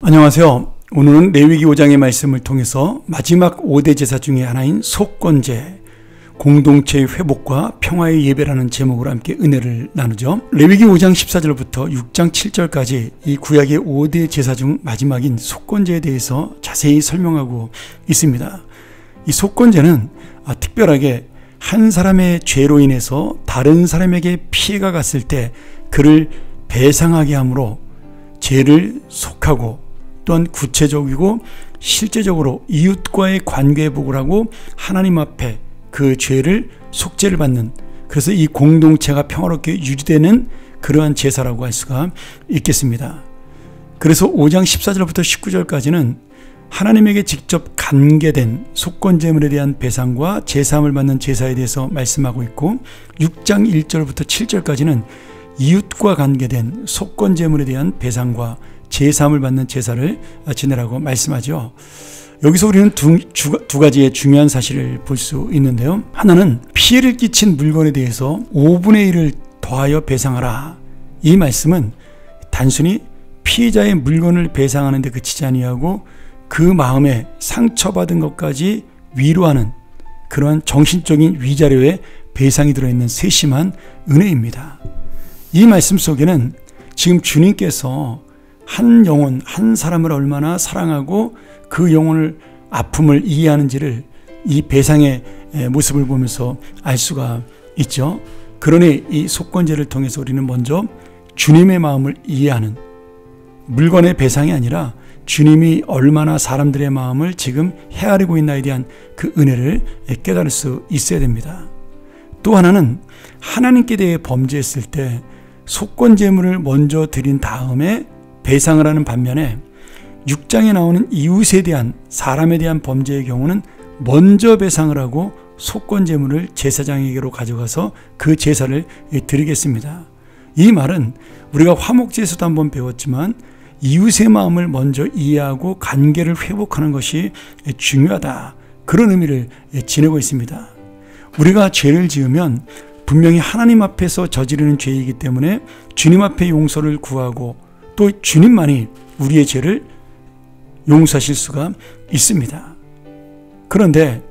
안녕하세요. 오늘은 레위기 5장의 말씀을 통해서 마지막 5대 제사 중에 하나인 속건제, 공동체의 회복과 평화의 예배라는 제목으로 함께 은혜를 나누죠. 레위기 5장 14절부터 6장 7절까지 이 구약의 5대 제사 중 마지막인 속건제에 대해서 자세히 설명하고 있습니다. 이 속건제는 특별하게 한 사람의 죄로 인해서 다른 사람에게 피해가 갔을 때 그를 배상하게 함으로 죄를 속하고 또한 구체적이고 실제적으로 이웃과의 관계회복을 하고 하나님 앞에 그 죄를 속죄를 받는, 그래서 이 공동체가 평화롭게 유지되는 그러한 제사라고 할 수가 있겠습니다. 그래서 5장 14절부터 19절까지는 하나님에게 직접 관계된 속건제물에 대한 배상과 제사함을 받는 제사에 대해서 말씀하고 있고, 6장 1절부터 7절까지는 이웃과 관계된 속건제물에 대한 배상과 제사함을 받는 제사를 지내라고 말씀하죠. 여기서 우리는 두 가지의 중요한 사실을 볼 수 있는데요. 하나는 피해를 끼친 물건에 대해서 5분의 1을 더하여 배상하라. 이 말씀은 단순히 피해자의 물건을 배상하는 데 그치지 아니하고 그 마음에 상처받은 것까지 위로하는 그러한 정신적인 위자료의 배상이 들어있는 세심한 은혜입니다. 이 말씀 속에는 지금 주님께서 한 영혼, 한 사람을 얼마나 사랑하고 그 영혼을 아픔을 이해하는지를 이 배상의 모습을 보면서 알 수가 있죠. 그러니 이 속건제를 통해서 우리는 먼저 주님의 마음을 이해하는, 물건의 배상이 아니라 주님이 얼마나 사람들의 마음을 지금 헤아리고 있나에 대한 그 은혜를 깨달을 수 있어야 됩니다. 또 하나는 하나님께 대해 범죄했을 때 속건제물을 먼저 드린 다음에 배상을 하는 반면에 6장에 나오는 이웃에 대한, 사람에 대한 범죄의 경우는 먼저 배상을 하고 속건제물을 제사장에게로 가져가서 그 제사를 드리겠습니다. 이 말은 우리가 화목제에서도 한번 배웠지만 이웃의 마음을 먼저 이해하고 관계를 회복하는 것이 중요하다, 그런 의미를 지니고 있습니다. 우리가 죄를 지으면 분명히 하나님 앞에서 저지르는 죄이기 때문에 주님 앞에 용서를 구하고 또 주님만이 우리의 죄를 용서하실 수가 있습니다. 그런데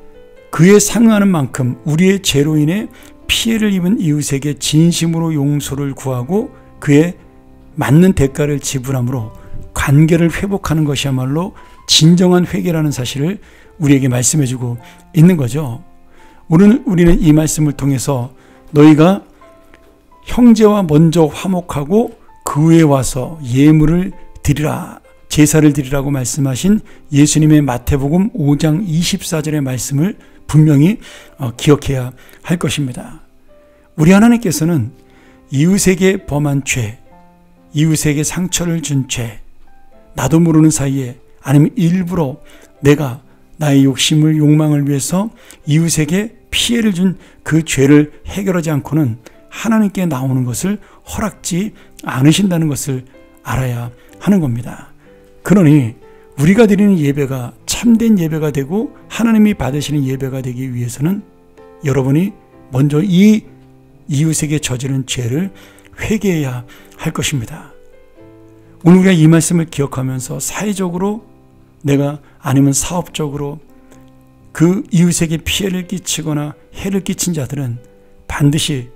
그에 상응하는 만큼 우리의 죄로 인해 피해를 입은 이웃에게 진심으로 용서를 구하고 그에 맞는 대가를 지불함으로 관계를 회복하는 것이야말로 진정한 회개라는 사실을 우리에게 말씀해주고 있는 거죠. 오늘 우리는 이 말씀을 통해서 너희가 형제와 먼저 화목하고 그 후에 와서 예물을 드리라, 제사를 드리라고 말씀하신 예수님의 마태복음 5장 24절의 말씀을 분명히 기억해야 할 것입니다. 우리 하나님께서는 이웃에게 범한 죄, 이웃에게 상처를 준 죄, 나도 모르는 사이에 아니면 일부러 내가 나의 욕심을, 욕망을 위해서 이웃에게 피해를 준 그 죄를 해결하지 않고는 하나님께 나오는 것을 허락지 않으신다는 것을 알아야 하는 겁니다. 그러니 우리가 드리는 예배가 참된 예배가 되고 하나님이 받으시는 예배가 되기 위해서는 여러분이 먼저 이 이웃에게 저지른 죄를 회개해야 할 것입니다. 오늘 우리가 이 말씀을 기억하면서 사회적으로 내가 아니면 사업적으로 그 이웃에게 피해를 끼치거나 해를 끼친 자들은 반드시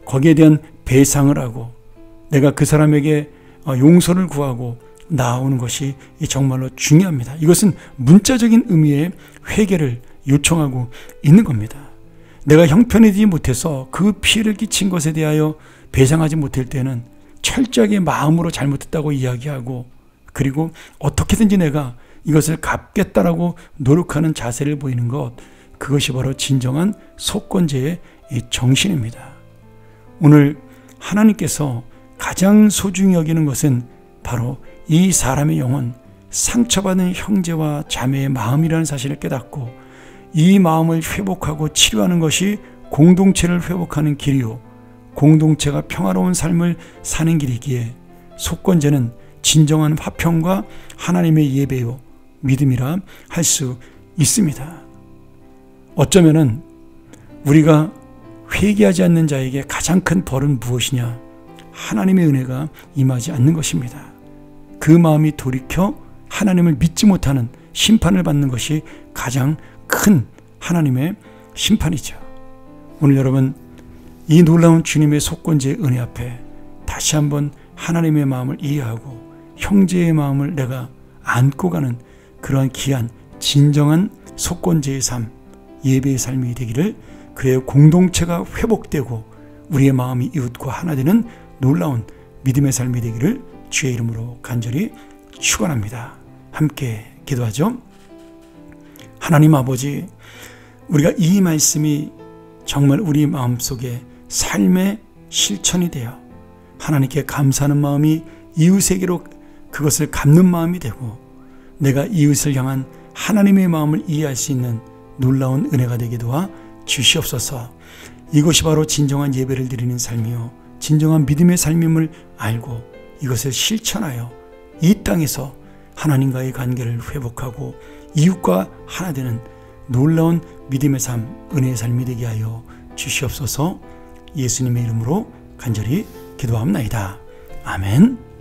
거기에 대한 배상을 하고 내가 그 사람에게 용서를 구하고 나아오는 것이 정말로 중요합니다. 이것은 문자적인 의미의 회개를 요청하고 있는 겁니다. 내가 형편이지 못해서 그 피해를 끼친 것에 대하여 배상하지 못할 때는 철저하게 마음으로 잘못했다고 이야기하고, 그리고 어떻게든지 내가 이것을 갚겠다라고 노력하는 자세를 보이는 것, 그것이 바로 진정한 속건제의 정신입니다. 오늘 하나님께서 가장 소중히 여기는 것은 바로 이 사람의 영혼, 상처받은 형제와 자매의 마음이라는 사실을 깨닫고 이 마음을 회복하고 치료하는 것이 공동체를 회복하는 길이요, 공동체가 평화로운 삶을 사는 길이기에 속건제는 진정한 화평과 하나님의 예배요 믿음이라 할 수 있습니다. 어쩌면은 우리가 회개하지 않는 자에게 가장 큰 벌은 무엇이냐? 하나님의 은혜가 임하지 않는 것입니다. 그 마음이 돌이켜 하나님을 믿지 못하는 심판을 받는 것이 가장 큰 하나님의 심판이죠. 오늘 여러분, 이 놀라운 주님의 속건제의 은혜 앞에 다시 한번 하나님의 마음을 이해하고 형제의 마음을 내가 안고 가는 그러한 귀한 진정한 속건제의 삶, 예배의 삶이 되기를, 그래야 공동체가 회복되고 우리의 마음이 이웃과 하나 되는 놀라운 믿음의 삶이 되기를 주의 이름으로 간절히 축원합니다. 함께 기도하죠. 하나님 아버지, 우리가 이 말씀이 정말 우리 마음속에 삶의 실천이 되어 하나님께 감사하는 마음이 이웃에게로 그것을 갚는 마음이 되고, 내가 이웃을 향한 하나님의 마음을 이해할 수 있는 놀라운 은혜가 되게 도와 주시옵소서. 이것이 바로 진정한 예배를 드리는 삶이요 진정한 믿음의 삶임을 알고 이것을 실천하여 이 땅에서 하나님과의 관계를 회복하고 이웃과 하나 되는 놀라운 믿음의 삶, 은혜의 삶이 되게 하여 주시옵소서. 예수님의 이름으로 간절히 기도합나이다. 아멘.